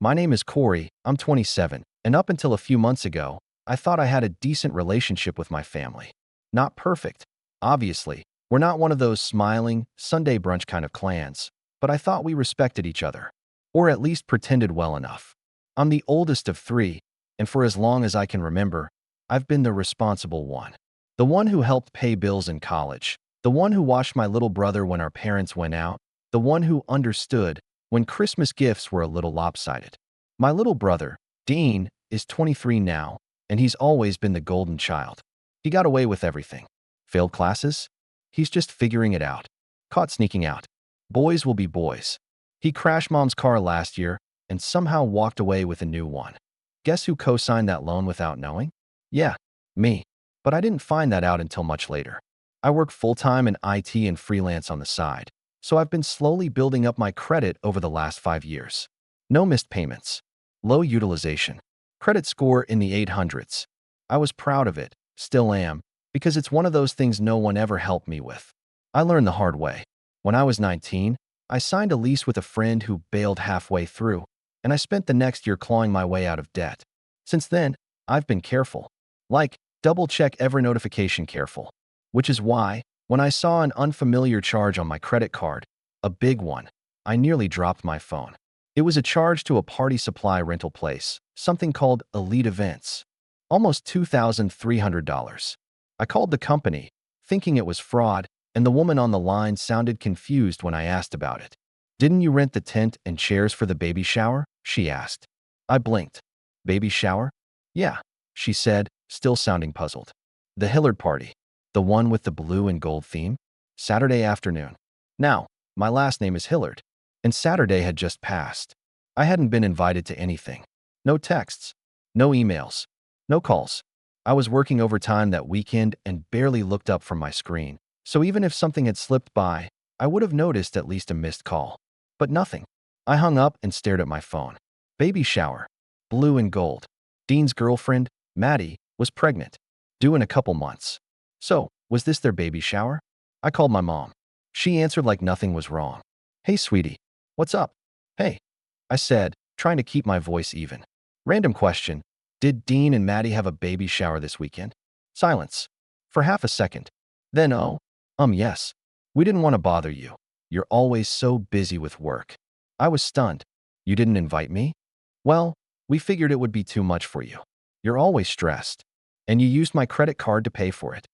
My name is Corey, I'm 27, and up until a few months ago, I thought I had a decent relationship with my family. Not perfect, obviously. We're not one of those smiling, Sunday brunch kind of clans, but I thought we respected each other. Or at least pretended well enough. I'm the oldest of three, and for as long as I can remember, I've been the responsible one. The one who helped pay bills in college. The one who watched my little brother when our parents went out. The one who understood when Christmas gifts were a little lopsided. My little brother, Dean, is 23 now, and he's always been the golden child. He got away with everything. Failed classes? He's just figuring it out. Caught sneaking out. Boys will be boys. He crashed mom's car last year and somehow walked away with a new one. Guess who co-signed that loan without knowing? Yeah, me. But I didn't find that out until much later. I work full-time in IT and freelance on the side, so I've been slowly building up my credit over the last 5 years. No missed payments. Low utilization. Credit score in the 800s. I was proud of it, still am, because it's one of those things no one ever helped me with. I learned the hard way. When I was 19, I signed a lease with a friend who bailed halfway through, and I spent the next year clawing my way out of debt. Since then, I've been careful. Like, double-check every notification careful. Which is why, when I saw an unfamiliar charge on my credit card, a big one, I nearly dropped my phone. It was a charge to a party supply rental place, something called Elite Events. Almost $2,300. I called the company, thinking it was fraud, and the woman on the line sounded confused when I asked about it. "Didn't you rent the tent and chairs for the baby shower?" she asked. I blinked. "Baby shower?" "Yeah," she said, still sounding puzzled. "The Hillard party. The one with the blue and gold theme? Saturday afternoon." Now, my last name is Hillard, and Saturday had just passed. I hadn't been invited to anything. No texts. No emails. No calls. I was working overtime that weekend and barely looked up from my screen, so even if something had slipped by, I would have noticed at least a missed call. But nothing. I hung up and stared at my phone. Baby shower. Blue and gold. Dean's girlfriend, Maddie, was pregnant. Due in a couple months. So, was this their baby shower? I called my mom. She answered like nothing was wrong. "Hey, sweetie. What's up?" "Hey," I said, trying to keep my voice even. Random question. "Did Dean and Maddie have a baby shower this weekend?" Silence. For half a second. Then, yes. "We didn't want to bother you. You're always so busy with work." I was stunned. "You didn't invite me?" "Well, we figured it would be too much for you. You're always stressed. And you used my credit card to pay for it."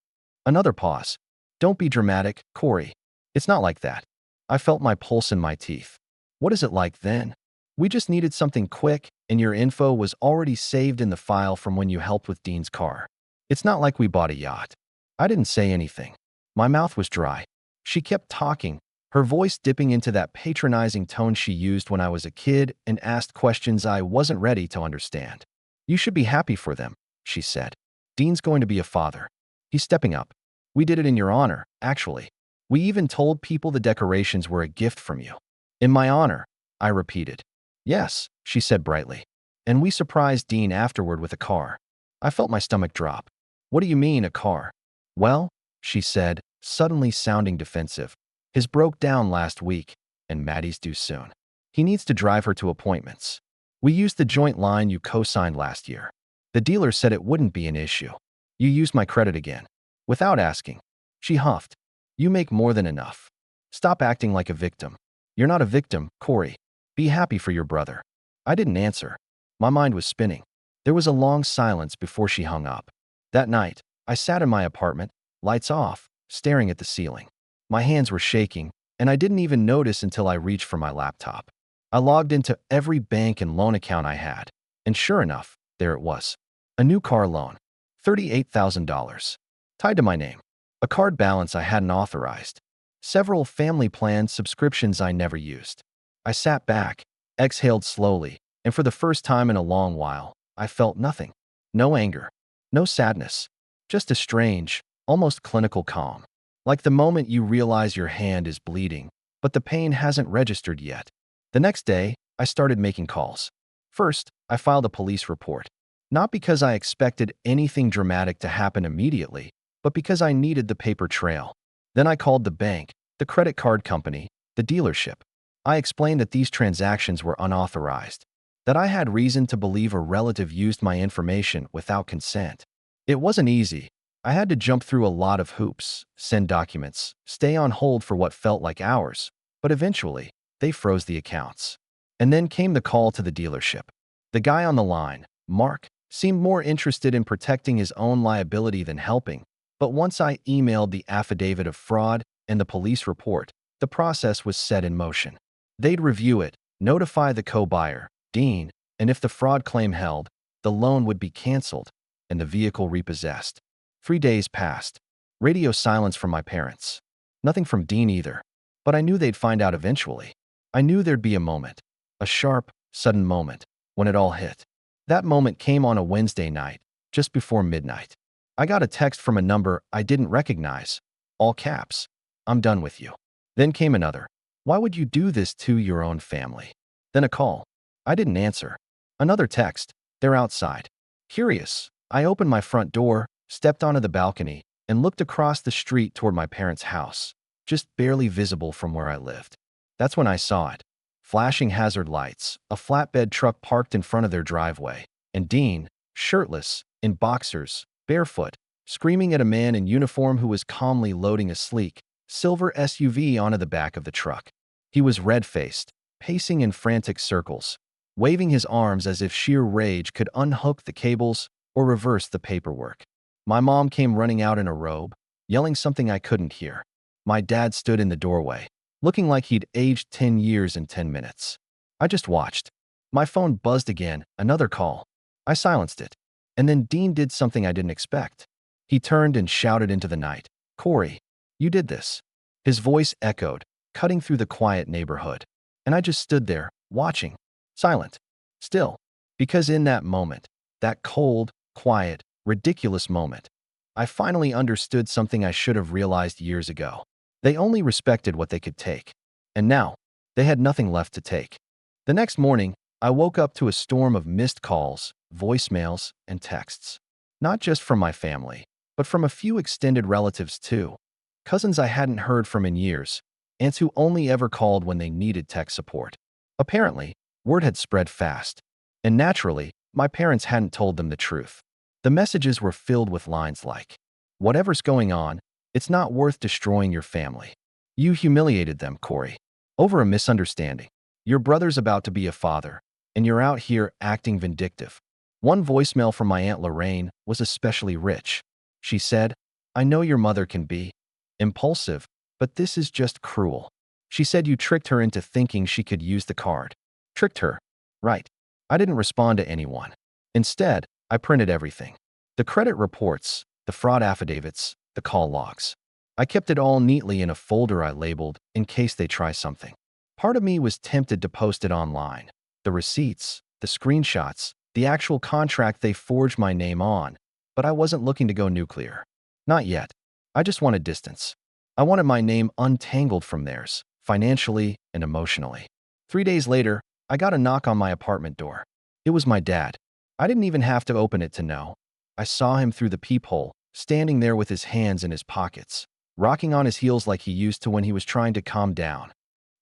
Another pause. "Don't be dramatic, Corey. It's not like that." I felt my pulse in my teeth. "What is it like then? We just needed something quick, and your info was already saved in the file from when you helped with Dean's car. It's not like we bought a yacht." I didn't say anything. My mouth was dry. She kept talking, her voice dipping into that patronizing tone she used when I was a kid and asked questions I wasn't ready to understand. "You should be happy for them," she said. "Dean's going to be a father. He's stepping up. We did it in your honor, actually. We even told people the decorations were a gift from you." "In my honor," I repeated. "Yes," she said brightly. "And we surprised Dean afterward with a car." I felt my stomach drop. "What do you mean, a car?" "Well," she said, suddenly sounding defensive. "His broke down last week, and Maddie's due soon. He needs to drive her to appointments. We used the joint line you co-signed last year. The dealer said it wouldn't be an issue. You used my credit again." Without asking. She huffed. "You make more than enough. Stop acting like a victim. You're not a victim, Corey. Be happy for your brother." I didn't answer. My mind was spinning. There was a long silence before she hung up. That night, I sat in my apartment, lights off, staring at the ceiling. My hands were shaking, and I didn't even notice until I reached for my laptop. I logged into every bank and loan account I had, and sure enough, there it was. A new car loan. $38,000. Tied to my name. A card balance I hadn't authorized. Several family plan subscriptions I never used. I sat back, exhaled slowly, and for the first time in a long while, I felt nothing. No anger. No sadness. Just a strange, almost clinical calm. Like the moment you realize your hand is bleeding, but the pain hasn't registered yet. The next day, I started making calls. First, I filed a police report. Not because I expected anything dramatic to happen immediately, but because I needed the paper trail. Then I called the bank, the credit card company, the dealership. I explained that these transactions were unauthorized. that I had reason to believe a relative used my information without consent. It wasn't easy. I had to jump through a lot of hoops, send documents, stay on hold for what felt like hours, but eventually, they froze the accounts. And then came the call to the dealership. The guy on the line, Mark, seemed more interested in protecting his own liability than helping, but once I emailed the affidavit of fraud and the police report, the process was set in motion. They'd review it, notify the co-buyer, Dean, and if the fraud claim held, the loan would be canceled and the vehicle repossessed. 3 days passed. Radio silence from my parents. Nothing from Dean either. But I knew they'd find out eventually. I knew there'd be a moment. A sharp, sudden moment, when it all hit. That moment came on a Wednesday night, just before midnight. I got a text from a number I didn't recognize. All caps. I'm done with you. Then came another. Why would you do this to your own family? Then a call. I didn't answer. Another text. They're outside. Curious, I opened my front door, stepped onto the balcony, and looked across the street toward my parents' house, just barely visible from where I lived. That's when I saw it. Flashing hazard lights, a flatbed truck parked in front of their driveway, and Dean, shirtless, in boxers, barefoot, screaming at a man in uniform who was calmly loading a sleek, silver SUV onto the back of the truck. He was red-faced, pacing in frantic circles, waving his arms as if sheer rage could unhook the cables or reverse the paperwork. My mom came running out in a robe, yelling something I couldn't hear. My dad stood in the doorway, looking like he'd aged 10 years in 10 minutes. I just watched. My phone buzzed again, another call. I silenced it. And then Dean did something I didn't expect. He turned and shouted into the night, "Corey, you did this." His voice echoed, cutting through the quiet neighborhood. And I just stood there, watching, silent, still. Because in that moment, that cold, quiet, ridiculous moment, I finally understood something I should have realized years ago. They only respected what they could take. And now, they had nothing left to take. The next morning, I woke up to a storm of missed calls, voicemails, and texts. Not just from my family, but from a few extended relatives too. Cousins I hadn't heard from in years, aunts who only ever called when they needed tech support. Apparently, word had spread fast. And naturally, my parents hadn't told them the truth. The messages were filled with lines like, "Whatever's going on, it's not worth destroying your family. You humiliated them, Corey, over a misunderstanding. Your brother's about to be a father, and you're out here acting vindictive." One voicemail from my Aunt Lorraine was especially rich. She said, "I know your mother can be impulsive, but this is just cruel." She said you tricked her into thinking she could use the card. Tricked her. Right. I didn't respond to anyone. Instead, I printed everything. The credit reports, the fraud affidavits, the call logs. I kept it all neatly in a folder I labeled in case they try something. Part of me was tempted to post it online. The receipts, the screenshots, the actual contract they forged my name on, but I wasn't looking to go nuclear. Not yet. I just wanted distance. I wanted my name untangled from theirs, financially and emotionally. 3 days later, I got a knock on my apartment door. It was my dad. I didn't even have to open it to know. I saw him through the peephole, standing there with his hands in his pockets, rocking on his heels like he used to when he was trying to calm down.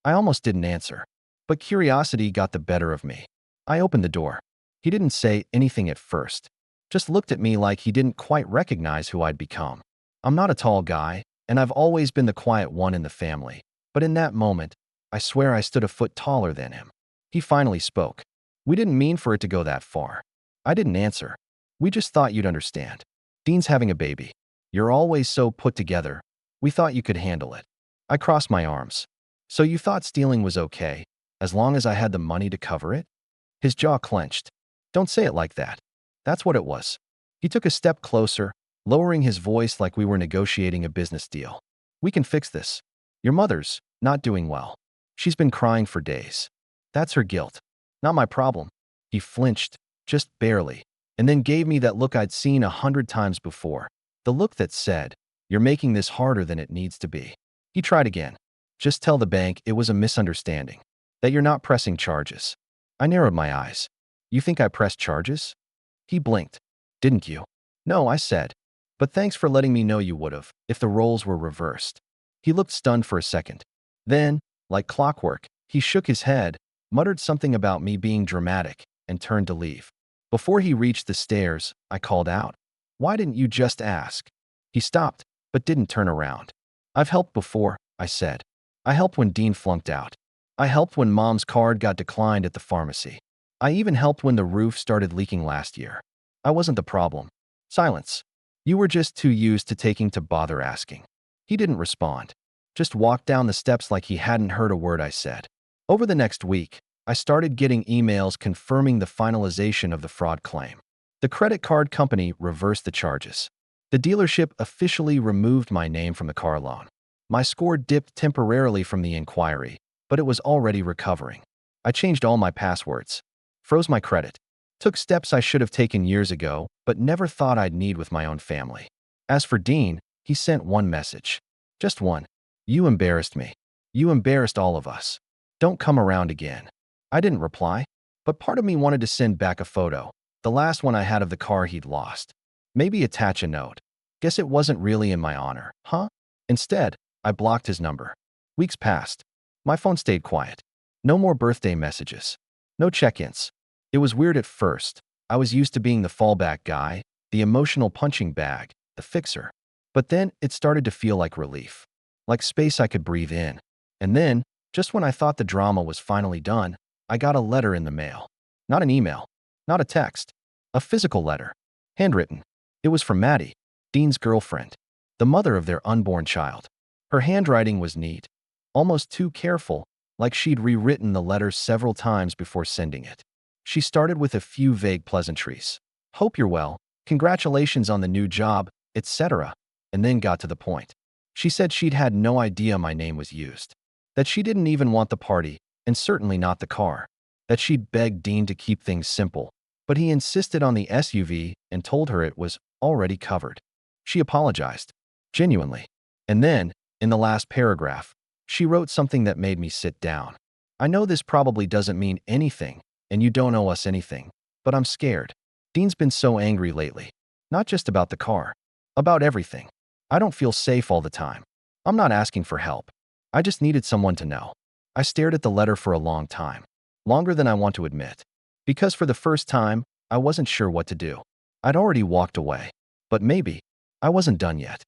I almost didn't answer, but curiosity got the better of me. I opened the door. He didn't say anything at first, just looked at me like he didn't quite recognize who I'd become. I'm not a tall guy, and I've always been the quiet one in the family, but in that moment, I swear I stood a foot taller than him. He finally spoke. "We didn't mean for it to go that far." I didn't answer. "We just thought you'd understand. Dean's having a baby. You're always so put together. We thought you could handle it." I crossed my arms. "So you thought stealing was okay, as long as I had the money to cover it?" His jaw clenched. "Don't say it like that." That's what it was. He took a step closer, lowering his voice like we were negotiating a business deal. "We can fix this. Your mother's not doing well. She's been crying for days. That's her guilt. Not my problem." He flinched, just barely, and then gave me that look I'd seen 100 times before. The look that said, "You're making this harder than it needs to be." He tried again. "Just tell the bank it was a misunderstanding. That you're not pressing charges." I narrowed my eyes. "You think I pressed charges?" He blinked. "Didn't you?" "No," I said. "But thanks for letting me know you would've, if the roles were reversed." He looked stunned for a second. Then, like clockwork, he shook his head, muttered something about me being dramatic, and turned to leave. Before he reached the stairs, I called out, "Why didn't you just ask?" He stopped, but didn't turn around. "I've helped before," I said. "I helped when Dean flunked out. I helped when Mom's card got declined at the pharmacy. I even helped when the roof started leaking last year. I wasn't the problem." Silence. "You were just too used to taking to bother asking." He didn't respond. Just walked down the steps like he hadn't heard a word I said. Over the next week, I started getting emails confirming the finalization of the fraud claim. The credit card company reversed the charges. The dealership officially removed my name from the car loan. My score dipped temporarily from the inquiry, but it was already recovering. I changed all my passwords, froze my credit, took steps I should have taken years ago, but never thought I'd need with my own family. As for Dean, he sent one message. Just one. "You embarrassed me. You embarrassed all of us. Don't come around again." I didn't reply, but part of me wanted to send back a photo, the last one I had of the car he'd lost. Maybe attach a note. Guess it wasn't really in my honor, huh? Instead, I blocked his number. Weeks passed. My phone stayed quiet. No more birthday messages. No check-ins. It was weird at first. I was used to being the fallback guy, the emotional punching bag, the fixer. But then it started to feel like relief, like space I could breathe in. And then, just when I thought the drama was finally done, I got a letter in the mail. Not an email, not a text, a physical letter, handwritten. It was from Maddie, Dean's girlfriend, the mother of their unborn child. Her handwriting was neat, almost too careful, like she'd rewritten the letter several times before sending it. She started with a few vague pleasantries. "Hope you're well, congratulations on the new job, etc." And then got to the point. She said she'd had no idea my name was used, that she didn't even want the party, and certainly not the car, that she'd begged Dean to keep things simple, but he insisted on the SUV and told her it was already covered. She apologized, genuinely. And then, in the last paragraph, she wrote something that made me sit down. "I know this probably doesn't mean anything, and you don't owe us anything, but I'm scared. Dean's been so angry lately. Not just about the car, about everything. I don't feel safe all the time. I'm not asking for help. I just needed someone to know." I stared at the letter for a long time, longer than I want to admit, because for the first time, I wasn't sure what to do. I'd already walked away, but maybe I wasn't done yet.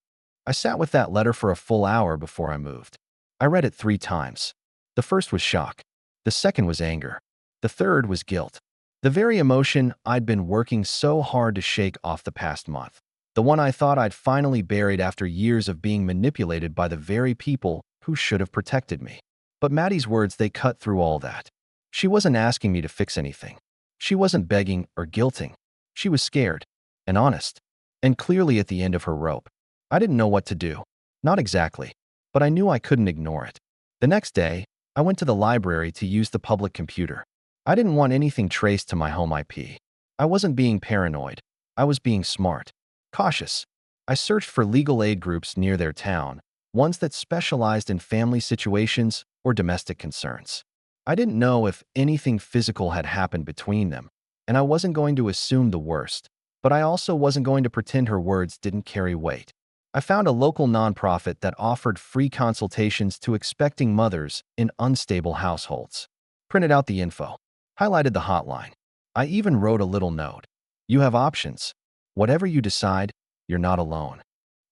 I sat with that letter for a full hour before I moved. I read it 3 times. The first was shock. The second was anger. The third was guilt. The very emotion I'd been working so hard to shake off the past month. The one I thought I'd finally buried after years of being manipulated by the very people who should have protected me. But Maddie's words, they cut through all that. She wasn't asking me to fix anything. She wasn't begging or guilting. She was scared and honest, and clearly at the end of her rope. I didn't know what to do. Not exactly, but I knew I couldn't ignore it. The next day, I went to the library to use the public computer. I didn't want anything traced to my home IP. I wasn't being paranoid. I was being smart, cautious. I searched for legal aid groups near their town, ones that specialized in family situations or domestic concerns. I didn't know if anything physical had happened between them, and I wasn't going to assume the worst, but I also wasn't going to pretend her words didn't carry weight. I found a local nonprofit that offered free consultations to expecting mothers in unstable households. Printed out the info, highlighted the hotline. I even wrote a little note. "You have options. Whatever you decide, you're not alone."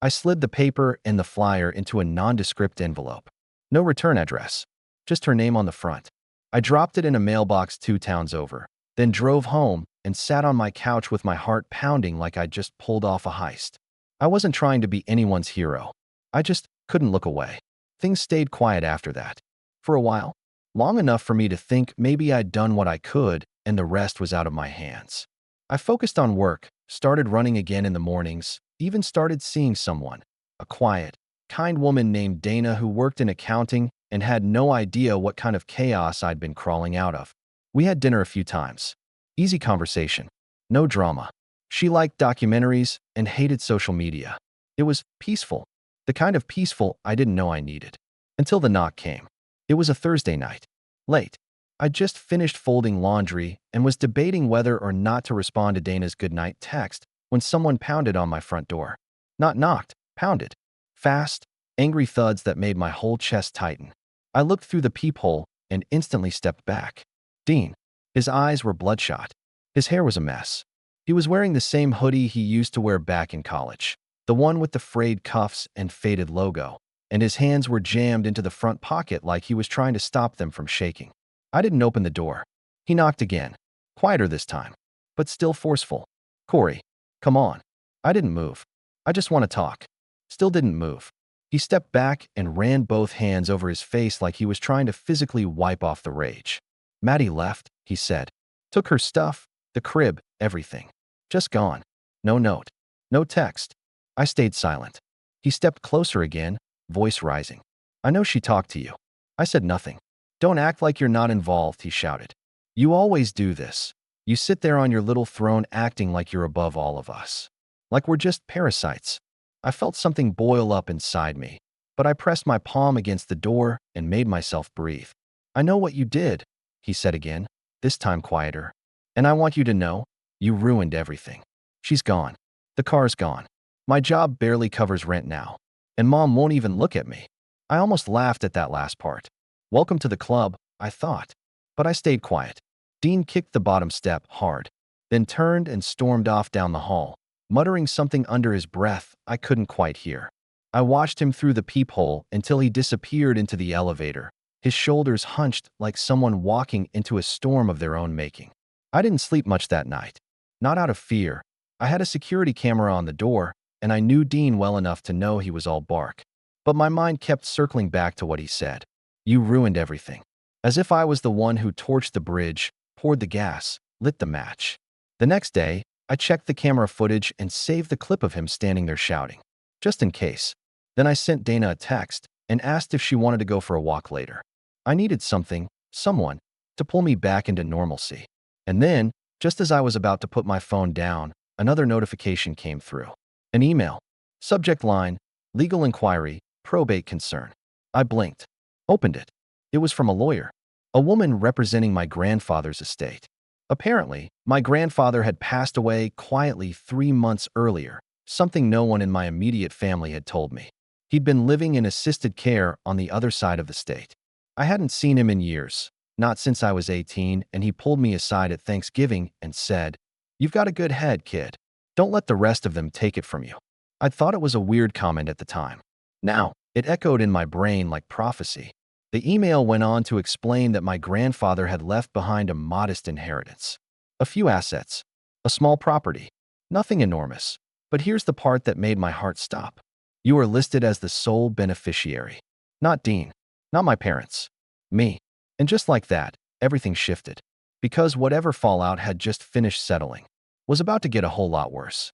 I slid the paper and the flyer into a nondescript envelope. No return address, just her name on the front. I dropped it in a mailbox 2 towns over, then drove home and sat on my couch with my heart pounding like I'd just pulled off a heist. I wasn't trying to be anyone's hero. I just couldn't look away. Things stayed quiet after that. For a while. Long enough for me to think maybe I'd done what I could and the rest was out of my hands. I focused on work, started running again in the mornings, even started seeing someone, a quiet, kind woman named Dana who worked in accounting and had no idea what kind of chaos I'd been crawling out of. We had dinner a few times. Easy conversation. No drama. She liked documentaries and hated social media. It was peaceful, the kind of peaceful I didn't know I needed. Until the knock came. It was a Thursday night. Late. I'd just finished folding laundry and was debating whether or not to respond to Dana's goodnight text when someone pounded on my front door. Not knocked, pounded. Fast, angry thuds that made my whole chest tighten. I looked through the peephole and instantly stepped back. Dean. His eyes were bloodshot. His hair was a mess. He was wearing the same hoodie he used to wear back in college, the one with the frayed cuffs and faded logo, and his hands were jammed into the front pocket like he was trying to stop them from shaking. I didn't open the door. He knocked again, quieter this time, but still forceful. "Corey, come on." I didn't move. "I just want to talk." Still didn't move. He stepped back and ran both hands over his face like he was trying to physically wipe off the rage. "Maddie left," he said. "Took her stuff, the crib, everything. Just gone. No note. No text." I stayed silent. He stepped closer again, voice rising. "I know she talked to you." I said nothing. "Don't act like you're not involved," he shouted. "You always do this. You sit there on your little throne acting like you're above all of us. Like we're just parasites." I felt something boil up inside me, but I pressed my palm against the door and made myself breathe. "I know what you did," he said again, this time quieter. "And I want you to know, you ruined everything. She's gone. The car's gone. My job barely covers rent now. And Mom won't even look at me." I almost laughed at that last part. Welcome to the club, I thought. But I stayed quiet. Dean kicked the bottom step hard, then turned and stormed off down the hall, muttering something under his breath I couldn't quite hear. I watched him through the peephole until he disappeared into the elevator, his shoulders hunched like someone walking into a storm of their own making. I didn't sleep much that night. Not out of fear. I had a security camera on the door, and I knew Dean well enough to know he was all bark. But my mind kept circling back to what he said. "You ruined everything." As if I was the one who torched the bridge, poured the gas, lit the match. The next day, I checked the camera footage and saved the clip of him standing there shouting, just in case. Then I sent Dana a text and asked if she wanted to go for a walk later. I needed someone, to pull me back into normalcy. And then, just as I was about to put my phone down, another notification came through. An email. Subject line, legal inquiry, probate concern. I blinked. Opened it. It was from a lawyer. A woman representing my grandfather's estate. Apparently, my grandfather had passed away quietly 3 months earlier, something no one in my immediate family had told me. He'd been living in assisted care on the other side of the state. I hadn't seen him in years, not since I was 18, and he pulled me aside at Thanksgiving and said, "You've got a good head, kid. Don't let the rest of them take it from you." I'd thought it was a weird comment at the time. Now, it echoed in my brain like prophecy. The email went on to explain that my grandfather had left behind a modest inheritance. A few assets. A small property. Nothing enormous. But here's the part that made my heart stop. You are listed as the sole beneficiary. Not Dean. Not my parents. Me. And just like that, everything shifted. Because whatever fallout had just finished settling was about to get a whole lot worse.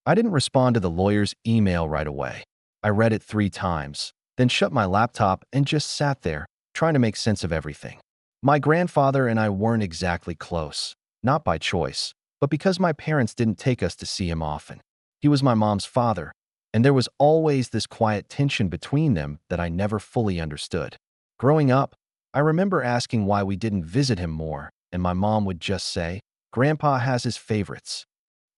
I didn't respond to the lawyer's email right away. I read it 3 times, then shut my laptop and just sat there, trying to make sense of everything. My grandfather and I weren't exactly close, not by choice, but because my parents didn't take us to see him often. He was my mom's father, and there was always this quiet tension between them that I never fully understood. Growing up, I remember asking why we didn't visit him more, and my mom would just say, "Grandpa has his favorites."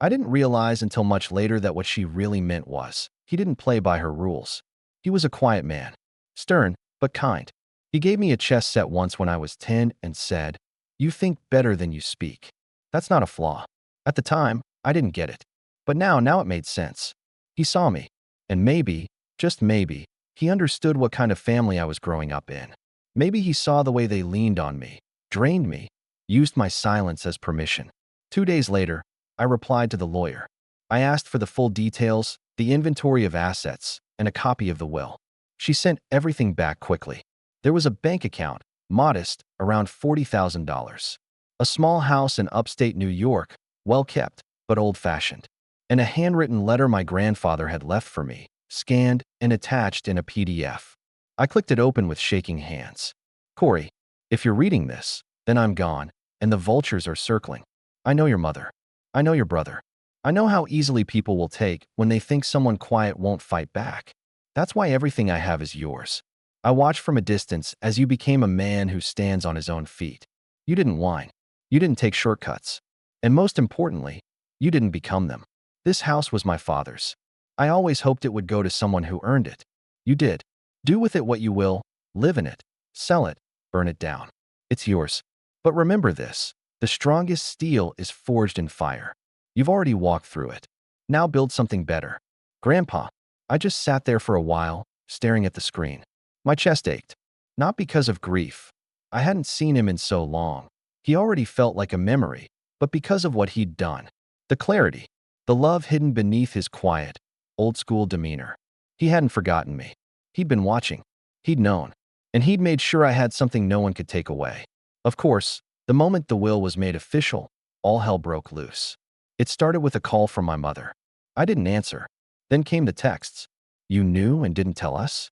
I didn't realize until much later that what she really meant was, he didn't play by her rules. He was a quiet man. Stern, but kind. He gave me a chess set once when I was 10 and said, "You think better than you speak." That's not a flaw. At the time, I didn't get it. But now it made sense. He saw me. And maybe, just maybe, he understood what kind of family I was growing up in. Maybe he saw the way they leaned on me, drained me, used my silence as permission. 2 days later, I replied to the lawyer. I asked for the full details, the inventory of assets, and a copy of the will. She sent everything back quickly. There was a bank account, modest, around $40,000. A small house in upstate New York, well kept, but old-fashioned. And a handwritten letter my grandfather had left for me, scanned and attached in a PDF. I clicked it open with shaking hands. "Corey, if you're reading this, then I'm gone, and the vultures are circling. I know your mother. I know your brother. I know how easily people will take when they think someone quiet won't fight back. That's why everything I have is yours. I watched from a distance as you became a man who stands on his own feet. You didn't whine. You didn't take shortcuts. And most importantly, you didn't become them. This house was my father's. I always hoped it would go to someone who earned it. You did. Do with it what you will, live in it, sell it, burn it down. It's yours. But remember this, The strongest steel is forged in fire. You've already walked through it. Now build something better. Grandpa, I just sat there for a while, staring at the screen. My chest ached. Not because of grief. I hadn't seen him in so long. He already felt like a memory, but because of what he'd done. The clarity, the love hidden beneath his quiet, old-school demeanor. He hadn't forgotten me. He'd been watching. He'd known. And he'd made sure I had something no one could take away. Of course, the moment the will was made official, all hell broke loose. It started with a call from my mother. I didn't answer. Then came the texts. You knew and didn't tell us?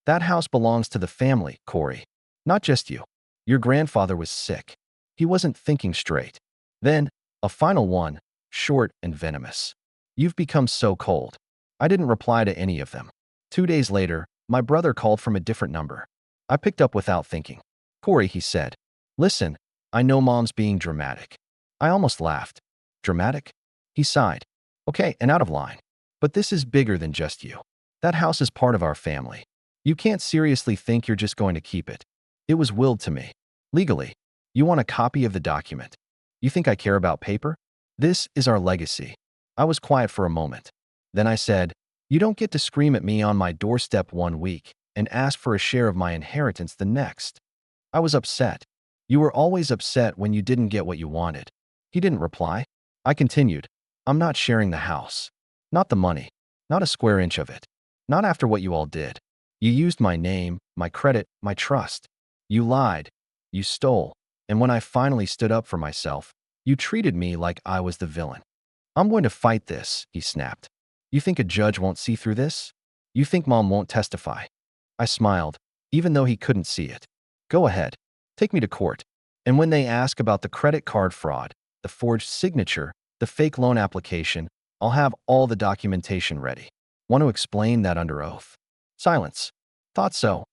That house belongs to the family, Corey. Not just you. Your grandfather was sick. He wasn't thinking straight. Then, a final one, short and venomous. You've become so cold. I didn't reply to any of them. 2 days later, my brother called from a different number. I picked up without thinking. Corey, he said. Listen, I know Mom's being dramatic. I almost laughed. Dramatic? He sighed. Okay, and out of line. But this is bigger than just you. That house is part of our family. You can't seriously think you're just going to keep it. It was willed to me. Legally. You want a copy of the document. You think I care about paper? This is our legacy. I was quiet for a moment. Then I said, you don't get to scream at me on my doorstep 1 week and ask for a share of my inheritance the next. I was upset. You were always upset when you didn't get what you wanted. He didn't reply. I continued. I'm not sharing the house. Not the money. Not a square inch of it. Not after what you all did. You used my name, my credit, my trust. You lied. You stole. And when I finally stood up for myself, you treated me like I was the villain. I'm going to fight this, he snapped. You think a judge won't see through this? You think Mom won't testify? I smiled, even though he couldn't see it. Go ahead. Take me to court. And when they ask about the credit card fraud, the forged signature, the fake loan application, I'll have all the documentation ready. Want to explain that under oath? Silence. Thought so,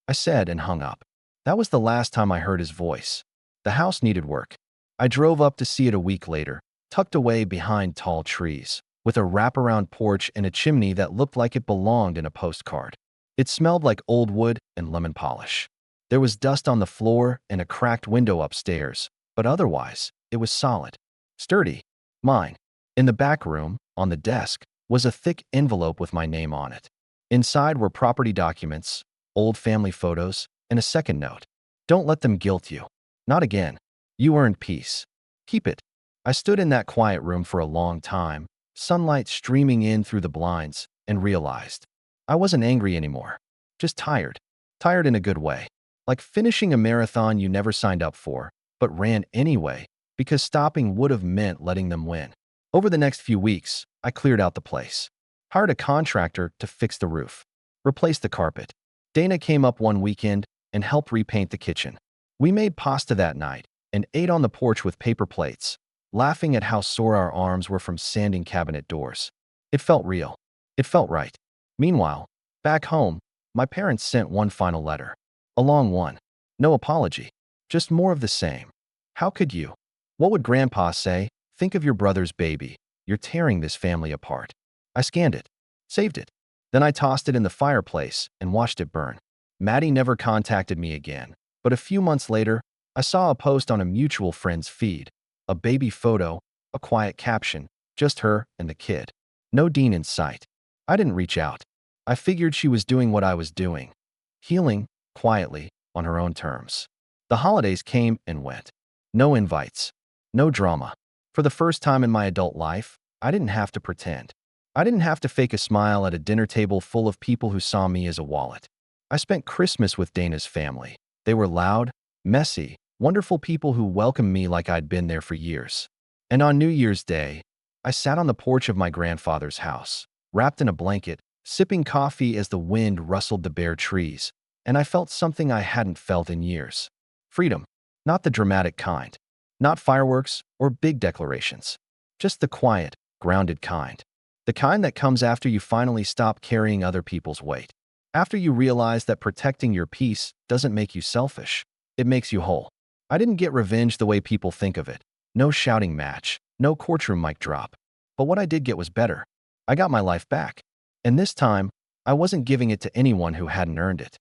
I said and hung up. That was the last time I heard his voice. The house needed work. I drove up to see it a week later, tucked away behind tall trees, with a wraparound porch and a chimney that looked like it belonged in a postcard. It smelled like old wood and lemon polish. There was dust on the floor and a cracked window upstairs, but otherwise, it was solid. Sturdy. Mine. In the back room, on the desk, was a thick envelope with my name on it. Inside were property documents, old family photos, and a second note. Don't let them guilt you. Not again. You earned peace. Keep it. I stood in that quiet room for a long time, sunlight streaming in through the blinds, and realized I wasn't angry anymore. Just tired. Tired in a good way. Like finishing a marathon you never signed up for, but ran anyway, because stopping would have meant letting them win. Over the next few weeks, I cleared out the place. Hired a contractor to fix the roof. Replaced the carpet. Dana came up one weekend and helped repaint the kitchen. We made pasta that night and ate on the porch with paper plates, laughing at how sore our arms were from sanding cabinet doors. It felt real. It felt right. Meanwhile, back home, my parents sent one final letter. A long one. No apology. Just more of the same. How could you? What would Grandpa say? Think of your brother's baby. You're tearing this family apart. I scanned it. Saved it. Then I tossed it in the fireplace and watched it burn. Maddie never contacted me again, but a few months later, I saw a post on a mutual friend's feed. A baby photo, a quiet caption, just her and the kid. No Dean in sight. I didn't reach out. I figured she was doing what I was doing. Healing, quietly, on her own terms. The holidays came and went. No invites. No drama. For the first time in my adult life, I didn't have to pretend. I didn't have to fake a smile at a dinner table full of people who saw me as a wallet. I spent Christmas with Dana's family. They were loud, messy, wonderful people who welcomed me like I'd been there for years. And on New Year's Day, I sat on the porch of my grandfather's house, wrapped in a blanket, sipping coffee as the wind rustled the bare trees, and I felt something I hadn't felt in years. Freedom. Not the dramatic kind. Not fireworks or big declarations. Just the quiet, grounded kind. The kind that comes after you finally stop carrying other people's weight. After you realize that protecting your peace doesn't make you selfish. It makes you whole. I didn't get revenge the way people think of it. No shouting match. No courtroom mic drop. But what I did get was better. I got my life back. And this time, I wasn't giving it to anyone who hadn't earned it.